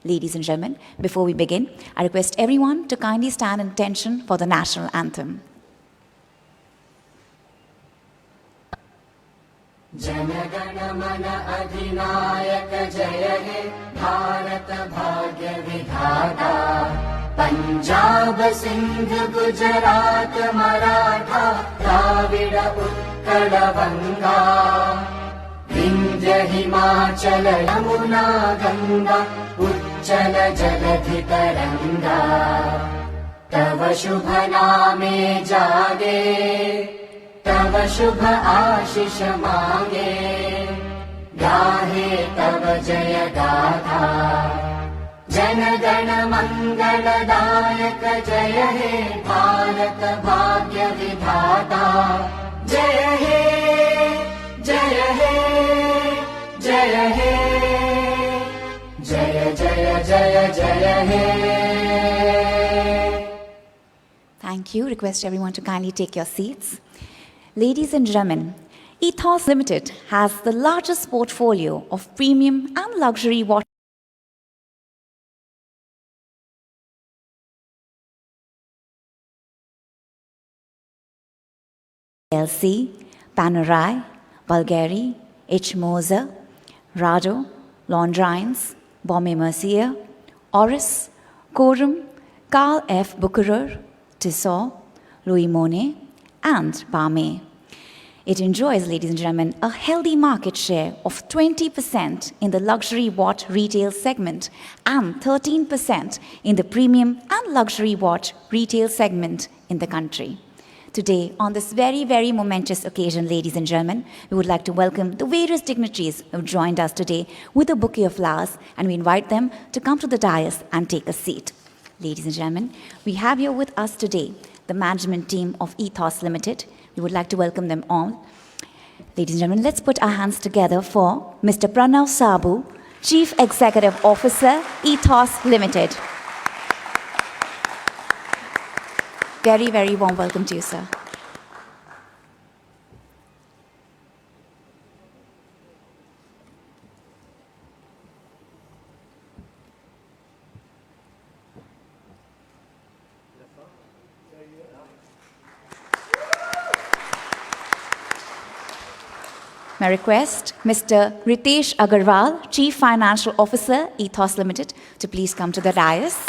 Ladies and gentlemen, before we begin, I request everyone to kindly stand in attention for the national anthem. Jana Gana Mana अधिनायक जय हे भारत भाग्य विधाता पंजाब सिंध गुजरात मराठा द्राविड उत्कल बंगा विंध्य हिमाचल यमुना गंगा उच्चल जलधि तरंगा तव शुभ नामे जागे तव शुभ आशीष मांगे गाहे तव जय गाथा जन गण मंगलदायक जय हे भारत भाग्य विधाता जय हे जय हे जय हे जय जय जय जय हे. Thank you. Request everyone to kindly take your seats. Ladies and gentlemen, Ethos Limited has the largest portfolio of premium and luxury watches LC, Panerai, Bulgari, H. Moser, Rado, Londrines, Bombay Mercier, Oris, Corum, Carl F. Bucherer, Tissot, Louis Monet, and Balmain. It enjoys, ladies and gentlemen, a healthy market share of 20% in the luxury watch retail segment and 13% in the premium and luxury watch retail segment in the country. Today, on this very, very momentous occasion, ladies and gentlemen, we would like to welcome the various dignitaries who have joined us today with a bouquet of flowers, and we invite them to come to the dais and take a seat. Ladies and gentlemen, we have here with us today the management team of Ethos Limited. We would like to welcome them all. Ladies and gentlemen, let's put our hands together for Mr. Pranav Sabu, Chief Executive Officer, Ethos Limited. Very, very warm welcome to you, sir. May I request Mr. Ritesh Agarwal, Chief Financial Officer, Ethos Limited, to please come to the dais.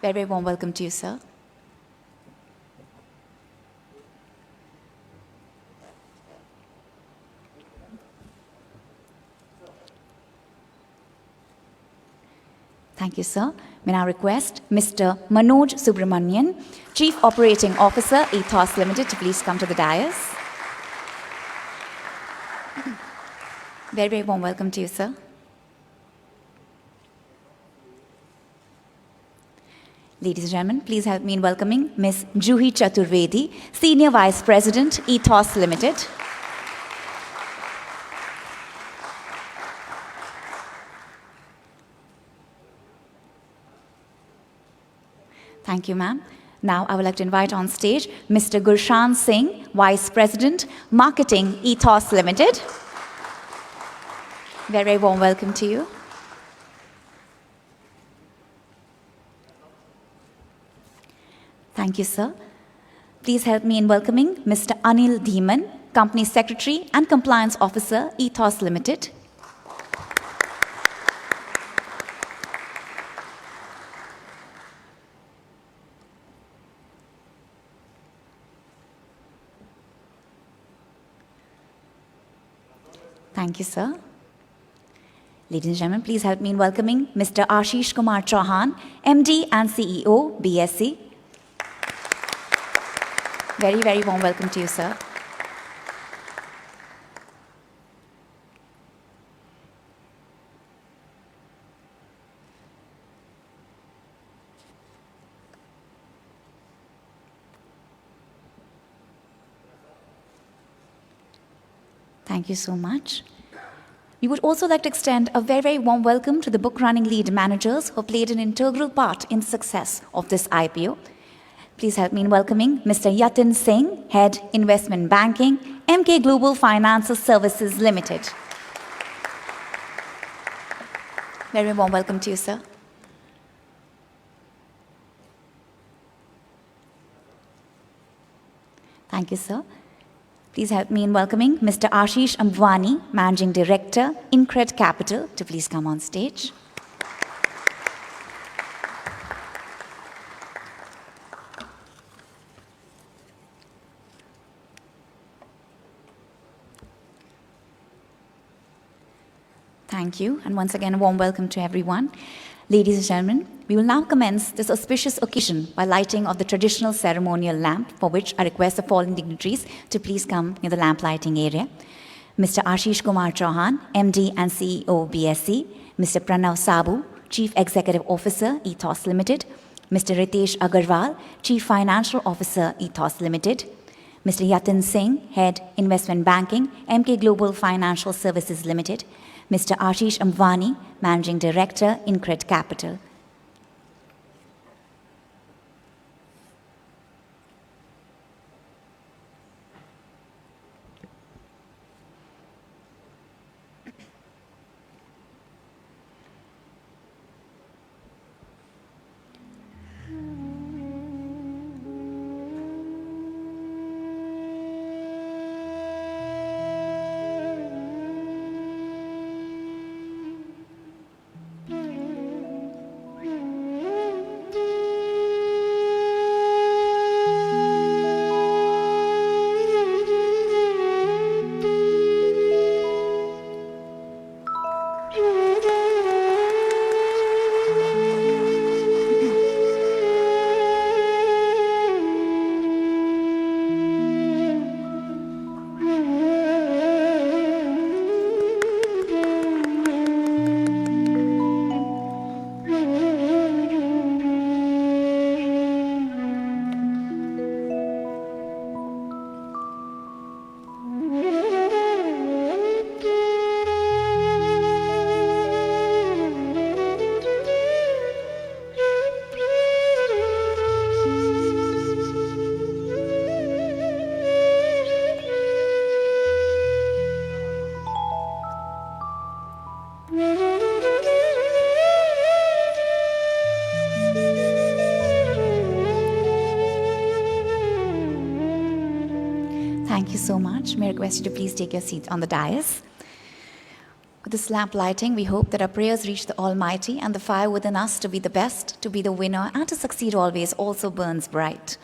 Very, very warm welcome to you, sir. Thank you, sir. May I now request Mr. Manoj Subramanian, Chief Operating Officer, Ethos Limited, to please come to the dais. Very, very warm welcome to you, sir. Ladies and gentlemen, please help me in welcoming Ms. Juhi Chaturvedi, Senior Vice President, Ethos Limited. Thank you, ma'am. Now I would like to invite on stage Mr. Gurshan Singh, Vice President, Marketing, Ethos Limited. Very, very warm welcome to you. Thank you, sir. Please help me in welcoming Mr. Anil Dhiman, Company Secretary and Compliance Officer, Ethos Limited. Thank you, sir. Ladies and gentlemen, please help me in welcoming Mr. Ashish Kumar Chauhan, MD and CEO, BSC. Very, very warm welcome to you, sir. Thank you so much. We would also like to extend a very, very warm welcome to the book running lead managers who played an integral part in the success of this IPO. Please help me in welcoming Mr. Yatin Singh, Head Investment Banking, MK Global Financial Services Limited. Very warm welcome to you, sir. Thank you, sir. Please help me in welcoming Mr. Ashish Ambwani, Managing Director, Incred Capital, to please come on stage. Thank you, and once again, a warm welcome to everyone. Ladies and gentlemen, we will now commence this auspicious occasion by lighting of the traditional ceremonial lamp, for which I request the following dignitaries to please come near the lamp lighting area. Mr. Ashish Kumar Chauhan, MD and CEO, BSC, Mr. Pranav Sabu, Chief Executive Officer, Ethos Limited, Mr. Ritesh Agarwal, Chief Financial Officer, Ethos Limited, Mr. Yatin Singh, Head, Investment Banking, MK Global Financial Services Limited, Mr. Ashish Ambwani, Managing Director, Incred Capital. Thank you so much. May I request you to please take your seat on the dais. With this lamp lighting, we hope that our prayers reach the Almighty and the fire within us to be the best, to be the winner, and to succeed always also burns bright.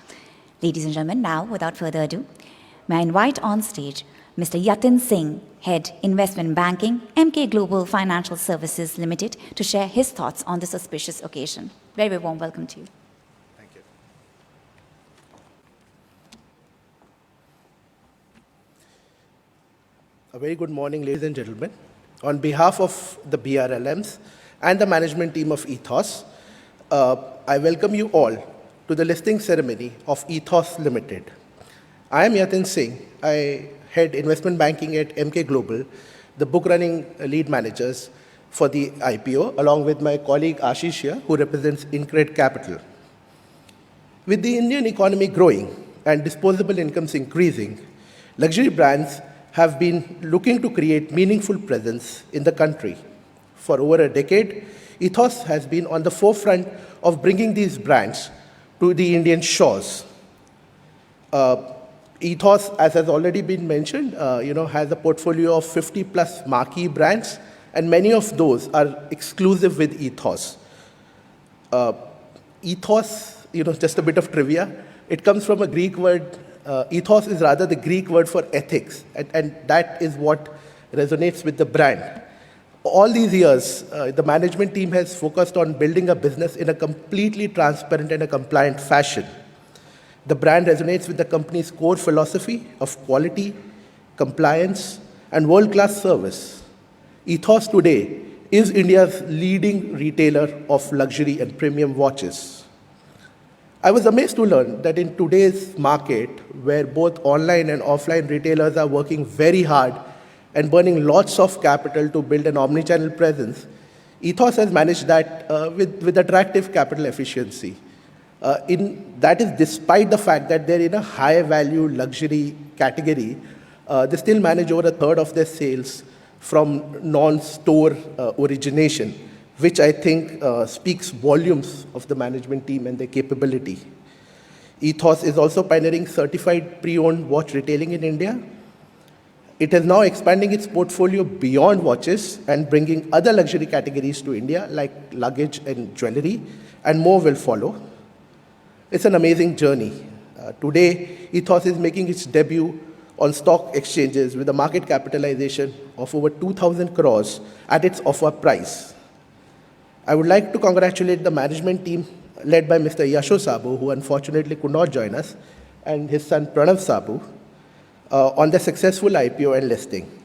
Ladies and gentlemen, now, without further ado, may I invite on stage Mr. Yatin Singh, Head, Investment Banking, MK Global Financial Services Limited, to share his thoughts on this auspicious occasion. Very, very warm welcome to you. Thank you. A very good morning, ladies and gentlemen. On behalf of the BRLMs and the management team of Ethos, I welcome you all to the listing ceremony of Ethos Limited. I am Yatin Singh. I head investment banking at MK Global, the book running lead managers for the IPO, along with my colleague Ashish here, who represents Incred Capital. With the Indian economy growing and disposable incomes increasing, luxury brands have been looking to create meaningful presence in the country. For over a decade, Ethos has been on the forefront of bringing these brands to the Indian shores. Ethos, as has already been mentioned, has a portfolio of 50+ marquee brands, and many of those are exclusive with Ethos. Ethos, just a bit of trivia, it comes from a Greek word. Ethos is rather the Greek word for ethics, and that is what resonates with the brand. All these years, the management team has focused on building a business in a completely transparent and a compliant fashion. The brand resonates with the company's core philosophy of quality, compliance, and world-class service. Ethos today is India's leading retailer of luxury and premium watches. I was amazed to learn that in today's market, where both online and offline retailers are working very hard and burning lots of capital to build an omni-channel presence, Ethos has managed that with attractive capital efficiency. That is despite the fact that they're in a high-value luxury category, They still manage over a third of their sales from non-store origination, which I think speaks volumes of the management team and their capability. Ethos is also pioneering certified pre-owned watch retailing in India. It is now expanding its portfolio beyond watches and bringing other luxury categories to India, like luggage and jewelry, and more will follow. It's an amazing journey. Today, Ethos is making its debut on stock exchanges with a market capitalization of over 2,000 crores at its offer price. I would like to congratulate the management team led by Mr. Yasho Sabu, who unfortunately could not join us, and his son Pranav Sabu, on the successful IPO and listing.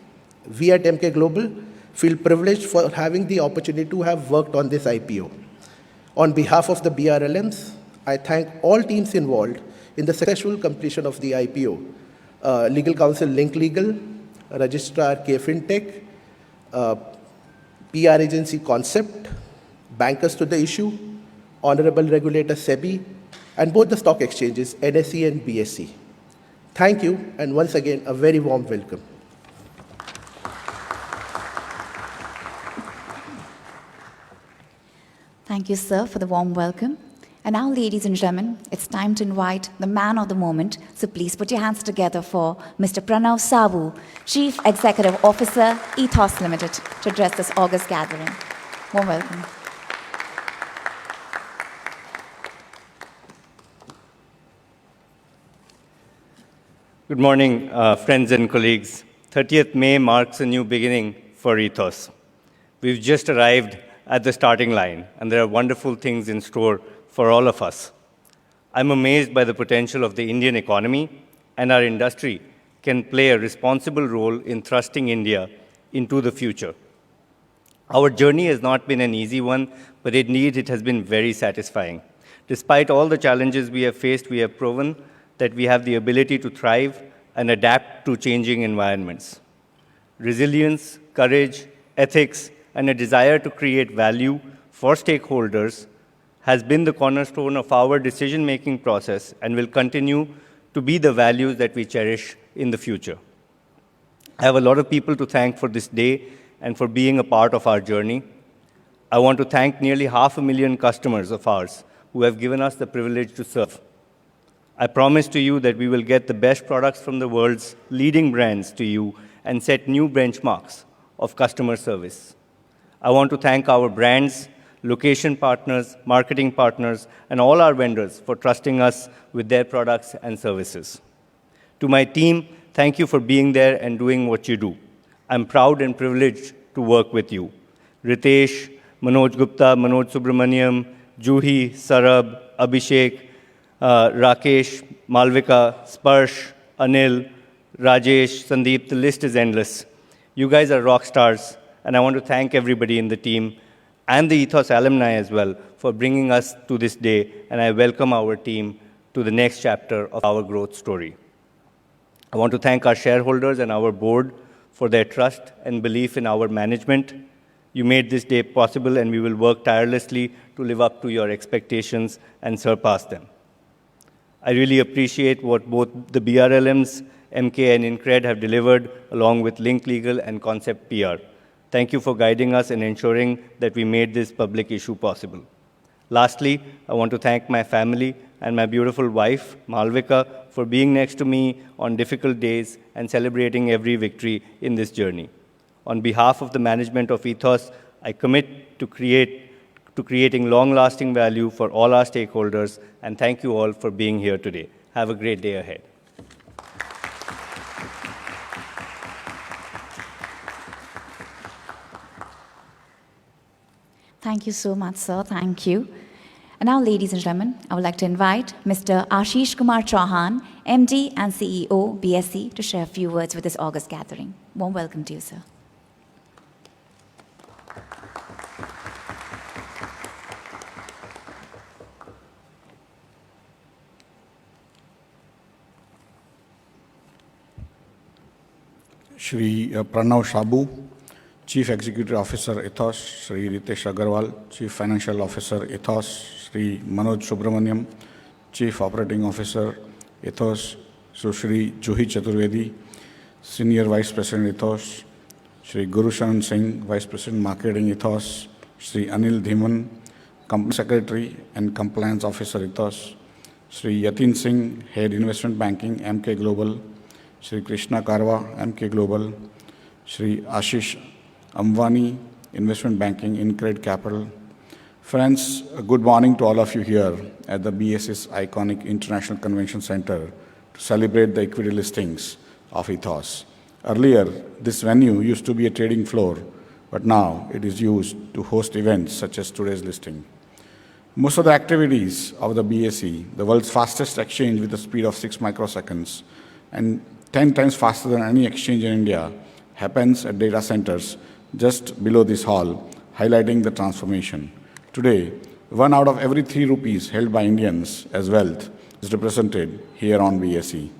We at MK Global feel privileged for having the opportunity to have worked on this IPO. On behalf of the BRLMs, I thank all teams involved in the successful completion of the IPO. Legal Counsel Link Legal, Registrar K Fintech, PR Agency Concept, bankers to the issue, Honorable Regulator SEBI, and both the stock exchanges, NSE and BSE. Thank you, and once again, a very warm welcome. Thank you, sir, for the warm welcome. And now, ladies and gentlemen, it's time to invite the man of the moment. So please put your hands together for Mr. Pranav Sabu, Chief Executive Officer, Ethos Limited, to address this August gathering. Warm welcome. Good morning, friends and colleagues. 30th May marks a new beginning for Ethos. We've just arrived at the starting line, and there are wonderful things in store for all of us. I'm amazed by the potential of the Indian economy, and our industry can play a responsible role in thrusting India into the future. Our journey has not been an easy one, but indeed it has been very satisfying. Despite all the challenges we have faced, we have proven that we have the ability to thrive and adapt to changing environments. Resilience, courage, ethics, and a desire to create value for stakeholders has been the cornerstone of our decision-making process and will continue to be the values that we cherish in the future. I have a lot of people to thank for this day and for being a part of our journey. I want to thank nearly 500,000 customers of ours who have given us the privilege to serve. I promise to you that we will get the best products from the world's leading brands to you and set new benchmarks of customer service. I want to thank our brands, location partners, marketing partners, and all our vendors for trusting us with their products and services. To my team, thank you for being there and doing what you do. I'm proud and privileged to work with you. Ritesh, Manoj Gupta, Manoj Subramaniam, Juhi, Sarab, Abhishek, Rakesh, Malvika, Sparsh, Anil, Rajesh, Sandeep, the list is endless. You guys are rock stars, and I want to thank everybody in the team and the Ethos alumni as well for bringing us to this day, and I welcome our team to the next chapter of our growth story. I want to thank our shareholders and our board for their trust and belief in our management. You made this day possible, and we will work tirelessly to live up to your expectations and surpass them. I really appreciate what both the BRLMs, MK and INCRED have delivered, along with Link Legal and Concept PR. Thank you for guiding us and ensuring that we made this public issue possible. Lastly, I want to thank my family and my beautiful wife, Malvika, for being next to me on difficult days and celebrating every victory in this journey. On behalf of the management of Ethos, I commit to creating long-lasting value for all our stakeholders, and thank you all for being here today. Have a great day ahead. Thank you so much, sir. Thank you. And now, ladies and gentlemen, I would like to invite Mr. Ashish Kumar Chauhan, MD and CEO, BSE, to share a few words with this August gathering. Warm welcome to you, sir. Shri Pranav Sabu, Chief Executive Officer, Ethos, Shri Ritesh Agarwal, Chief Financial Officer, Ethos, Shri Manoj Subramaniam, Chief Operating Officer, Ethos, Shri Juhi Chaturvedi, Senior Vice President Ethos, Shri Guru Sharan Singh, Vice President Marketing Ethos, Shri Anil Dhiman, Company Secretary and Compliance Officer Ethos, Shri Yatin Singh, Head Investment Banking, MK Global, Shri Krishna Karwa, MK Global, Shri Ashish Amvani, Investment Banking, InCred Capital. Friends, good morning to all of you here at the BSE's iconic International Convention Center to celebrate the equity listings of Ethos. Earlier, this venue used to be a trading floor, but now it is used to host events such as today's listing. Most of the activities of the BSE, the world's fastest exchange with a speed of 6 microseconds and 10 times faster than any exchange in India, happens at data centers just below this hall, highlighting the transformation. Today, 1 out of every 3 rupees held by Indians as wealth is represented here on BSE.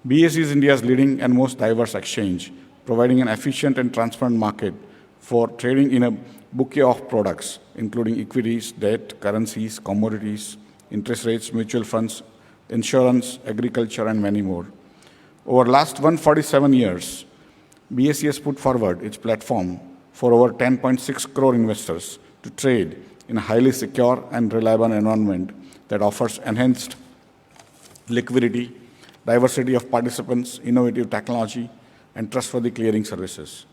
BSE is India's leading and most diverse exchange, providing an efficient and transparent market for trading in a bouquet of products, including equities, debt, currencies, commodities, interest rates, mutual funds, insurance, agriculture, and many more. Over the last 147 years, BSE has put forward its platform for over 10.6 crore investors to trade in a highly secure and reliable environment that offers enhanced liquidity, diversity of participants, innovative technology, and trustworthy clearing services.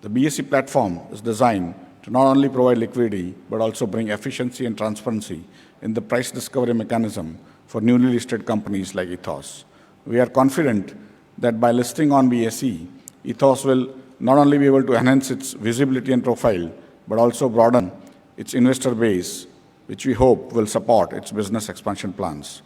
The BSE platform is designed to not only provide liquidity, but also bring efficiency and transparency in the price discovery mechanism for newly listed companies like Ethos. We are confident that by listing on BSE, Ethos will not only be able to enhance its visibility and profile, but also broaden its investor base, which we hope will support its business expansion plans.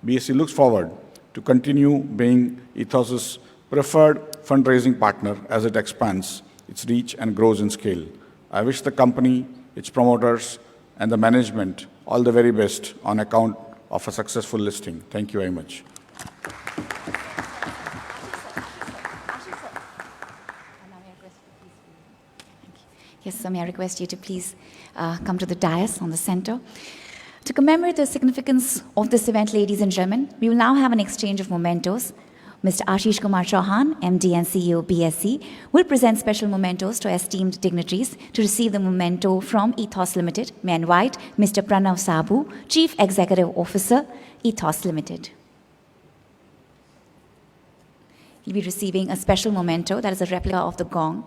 BSE looks forward to continue being Ethos's preferred fundraising partner as it expands its reach and grows in scale. I wish the company, its promoters, and the management all the very best on account of a successful listing. Thank you very much. Yes, so may I request you to please come to the dais on the center. To commemorate the significance of this event, ladies and gentlemen, we will now have an exchange of mementos. Mr. Ashish Kumar Chauhan, MD and CEO BSE, will present special mementos to esteemed dignitaries. To receive the memento from Ethos Limited, may I invite Mr. Pranav Sabu, Chief Executive Officer, Ethos Limited. He'll be receiving a special memento that is a replica of the gong.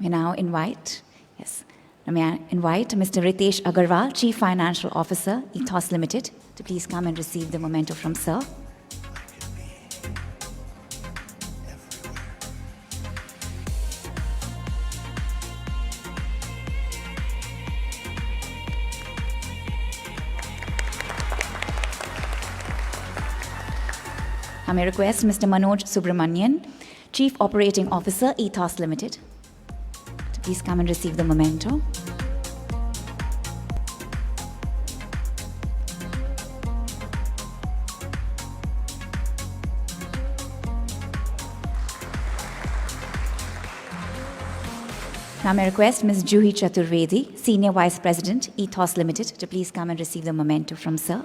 May now invite Mr. Ritesh Agarwal, Chief Financial Officer, Ethos Limited, to please come and receive the memento from Sir. I may request Mr. Manoj Subramanian, Chief Operating Officer, Ethos Limited, to please come and receive the memento. Now may I request Ms. Juhi Chaturvedi, Senior Vice President, Ethos Limited, to please come and receive the memento from Sir.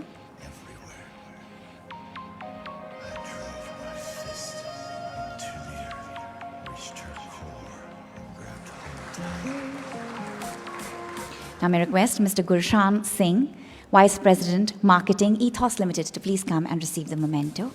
Now may I request Mr. Gurshan Singh, Vice President, Marketing, Ethos Limited, to please come and receive the memento.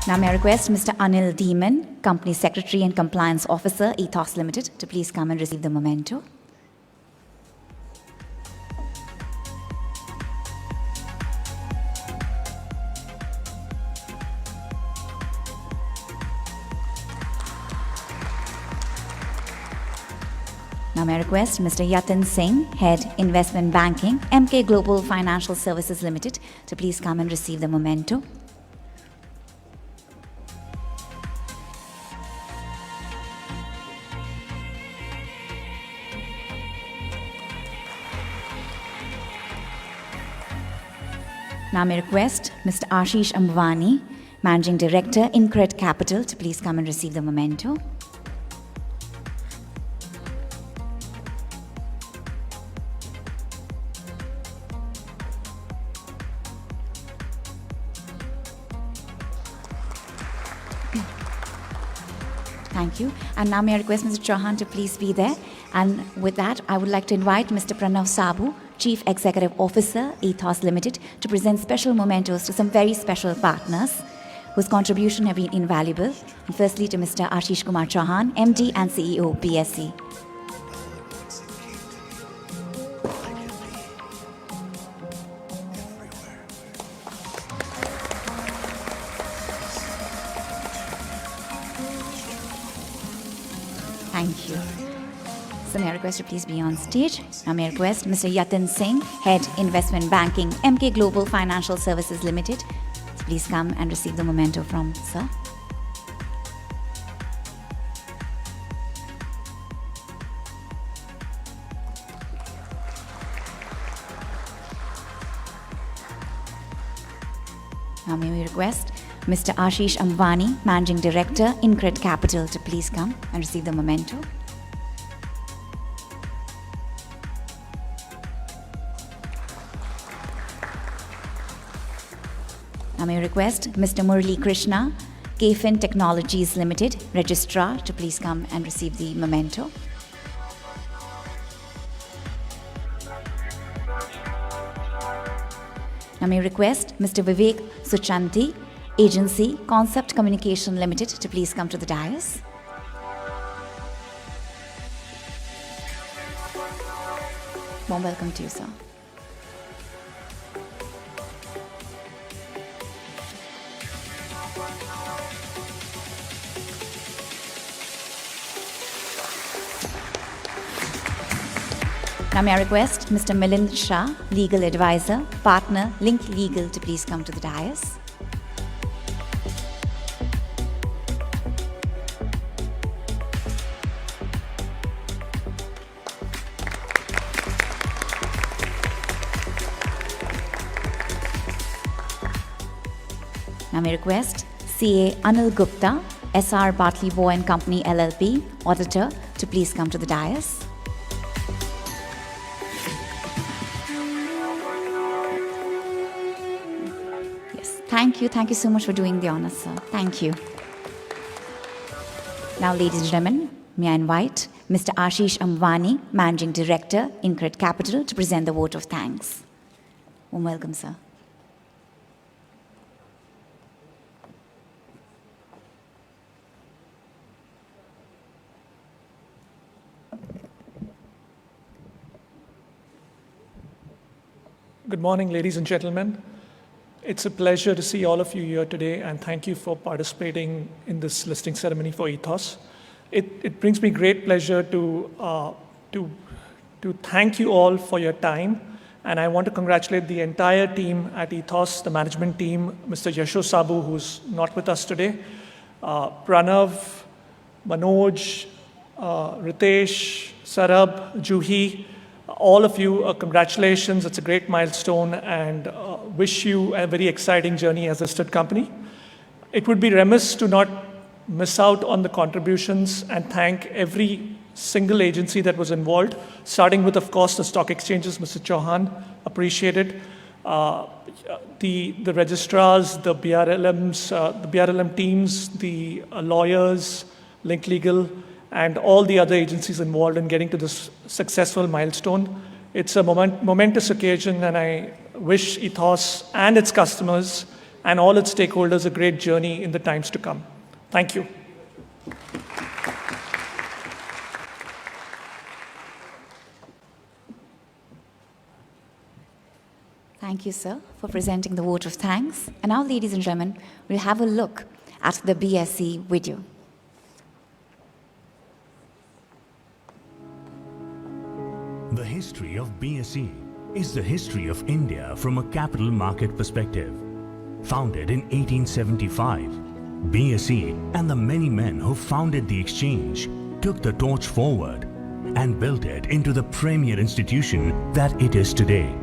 Now may I request Mr. Anil Dhiman, Company Secretary and Compliance Officer, Ethos Limited, to please come and receive the memento. Now may I request Mr. Yatin Singh, Head Investment Banking, MK Global Financial Services Limited, to please come and receive the memento. Now may I request Mr. Ashish Ambani, Managing Director, InCred Capital, to please come and receive the memento. Thank you. And now may I request Mr. Chauhan to please be there. And with that, I would like to invite Mr. Pranav Sabu, Chief Executive Officer, Ethos Limited, to present special mementos to some very special partners whose contribution have been invaluable. And firstly to Mr. Ashish Kumar Chauhan, MD and CEO, BSE. Thank you. So may I request you please be on stage. Now may I request Mr. Yatin Singh, Head Investment Banking, MK Global Financial Services Limited, to please come and receive the memento from sir. Now may we request Mr. Ashish Ambani, Managing Director, InCred Capital, to please come and receive the memento. Now may I request Mr. Murali Krishna, KFin Technologies Limited, Registrar, to please come and receive the memento. Now may I request Mr. Vivek Suchanti, Agency Concept Communication Limited, to please come to the dais. Warm welcome to you, sir. Now may I request Mr. Milind Shah, Legal Advisor, Partner, Link Legal, to please come to the dais. Now may I request CA Anil Gupta, SR Bartley Boy and Company LLP, Auditor, to please come to the dais. Yes, thank you. Thank you so much for doing the honors, sir. Thank you. Now, ladies and gentlemen, may I invite Mr. Ashish Ambani, Managing Director, InCred Capital, to present the vote of thanks. Warm welcome, sir. Good morning, ladies and gentlemen. It's a pleasure to see all of you here today, and thank you for participating in this listing ceremony for Ethos. It brings me great pleasure to thank you all for your time, and I want to congratulate the entire team at Ethos, the management team, Mr. Yasho Sabu, who's not with us today, Pranav, Manoj, Ritesh, Sarab, Juhi, all of you, congratulations. It's a great milestone, and wish you a very exciting journey as a listed company. It would be remiss to not miss out on the contributions and thank every single agency that was involved, starting with, of course, the stock exchanges, Mr. Chauhan, appreciated. The registrars, the BRLMs, the BRLM teams, the lawyers, Link Legal, and all the other agencies involved in getting to this successful milestone. It's a momentous occasion, and I wish Ethos and its customers and all its stakeholders a great journey in the times to come. Thank you. Thank you, sir, for presenting the vote of thanks. And now, ladies and gentlemen, we'll have a look at the BSE video. The history of BSE is the history of India from a capital market perspective. Founded in 1875, BSE and the many men who founded the exchange took the torch forward and built it into the premier institution that it is today.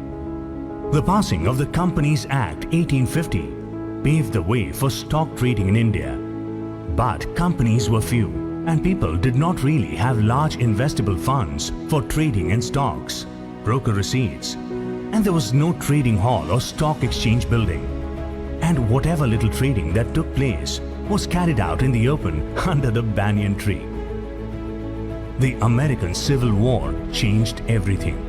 The passing of the Companies Act 1850 paved the way for stock trading in India. But companies were few and people did not really have large investable funds for trading in stocks, broker receipts, and there was no trading hall or stock exchange building. And whatever little trading that took place was carried out in the open under the banyan tree. The American Civil War changed everything.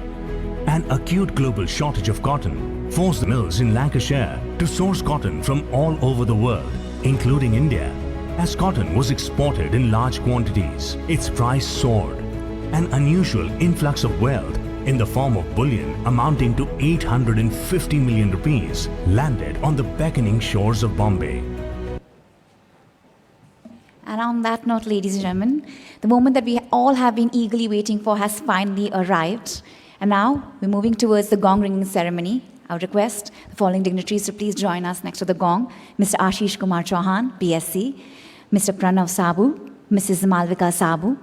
An acute global shortage of cotton forced the mills in Lancashire to source cotton from all over the world, including India. As cotton was exported in large quantities, its price soared. An unusual influx of wealth in the form of bullion amounting to 850 million rupees landed on the beckoning shores of Bombay. And on that note, ladies and gentlemen, the moment that we all have been eagerly waiting for has finally arrived. And now we're moving towards the gong ringing ceremony. I would request the following dignitaries to please join us next to the gong. Mr. Ashish Kumar Chauhan, BSc, Mr. Pranav Sabu, Mrs. Malvika Sabu,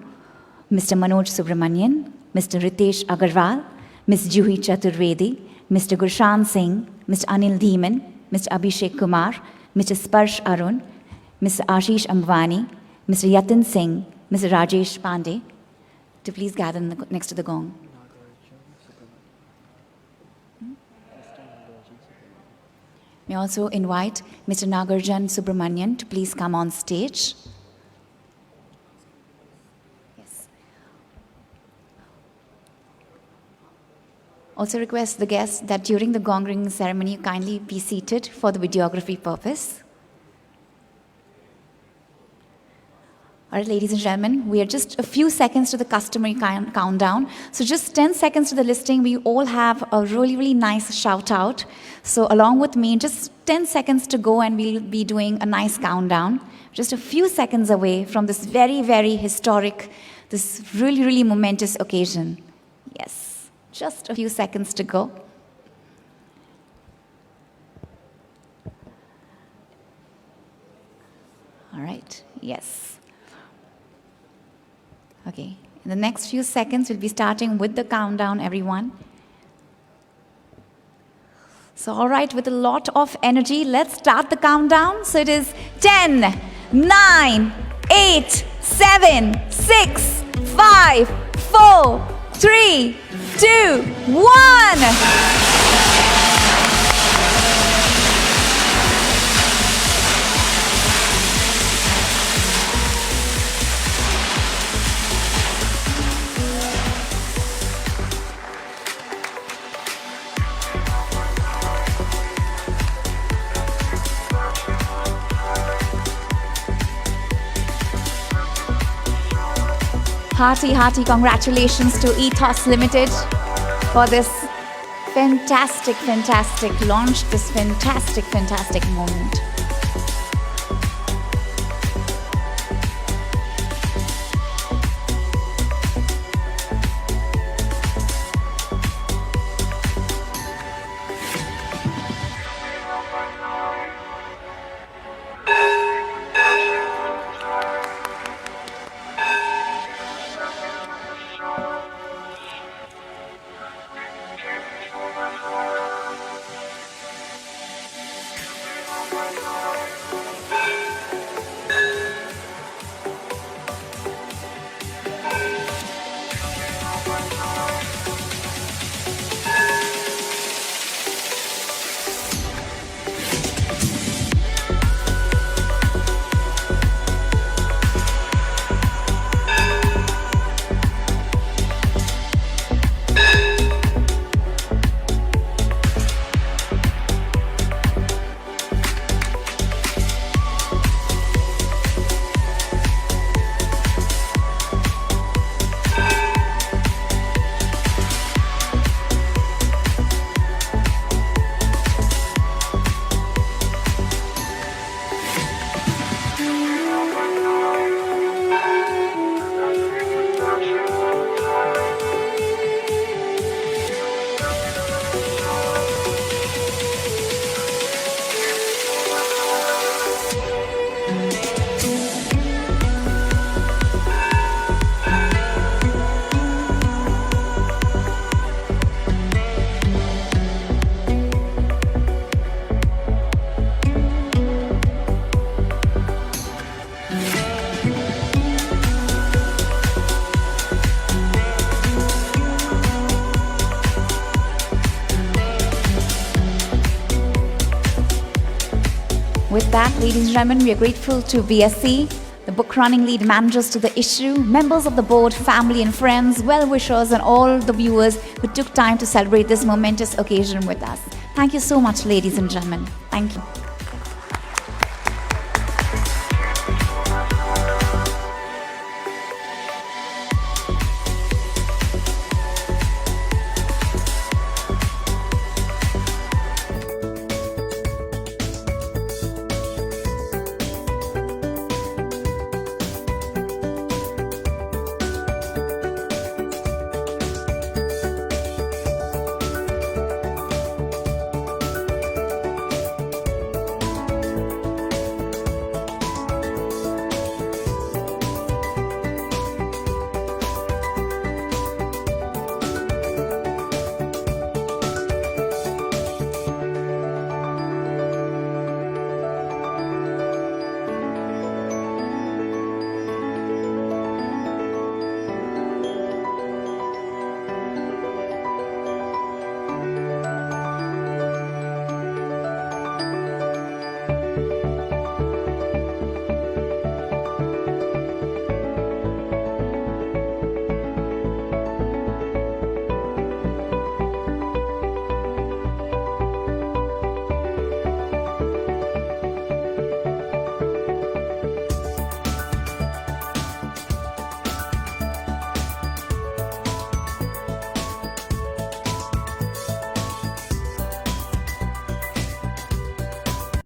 Mr. Manoj Subramanian, Mr. Ritesh Agarwal, Ms. Juhi Chaturvedi, Mr. Gurshan Singh, Mr. Anil Dhiman, Mr. Abhishek Kumar, Mr. Sparsh Arun, Mr. Ashish Ambani, Mr. Yatin Singh, Mr. Rajesh Pandey, to please gather next to the gong. May I also invite Mr. Nagarjan Subramanian to please come on stage. Yes. Also request the guests that during the gong ringing ceremony, you kindly be seated for the videography purpose. All right, ladies and gentlemen, we are just a few seconds to the customary countdown. So just 10 seconds to the listing, we all have a really, really nice shout out. So along with me, just 10 seconds to go and we'll be doing a nice countdown. Just a few seconds away from this very, very historic, this really, really momentous occasion. Yes, just a few seconds to go. All right, yes. Okay, in the next few seconds, we'll be starting with the countdown, everyone. So, all right, with a lot of energy, let's start the countdown. So it is 10, 9, 8, 7, 6, 5, 4, 3, 2, 1. Hearty congratulations to Ethos Limited for this fantastic launch, this fantastic moment. With that, ladies and gentlemen, we are grateful to BSc, the book running lead managers to the issue, members of the board, family and friends, well-wishers, and all the viewers who took time to celebrate this momentous occasion with us. Thank you so much, ladies and gentlemen. Thank you.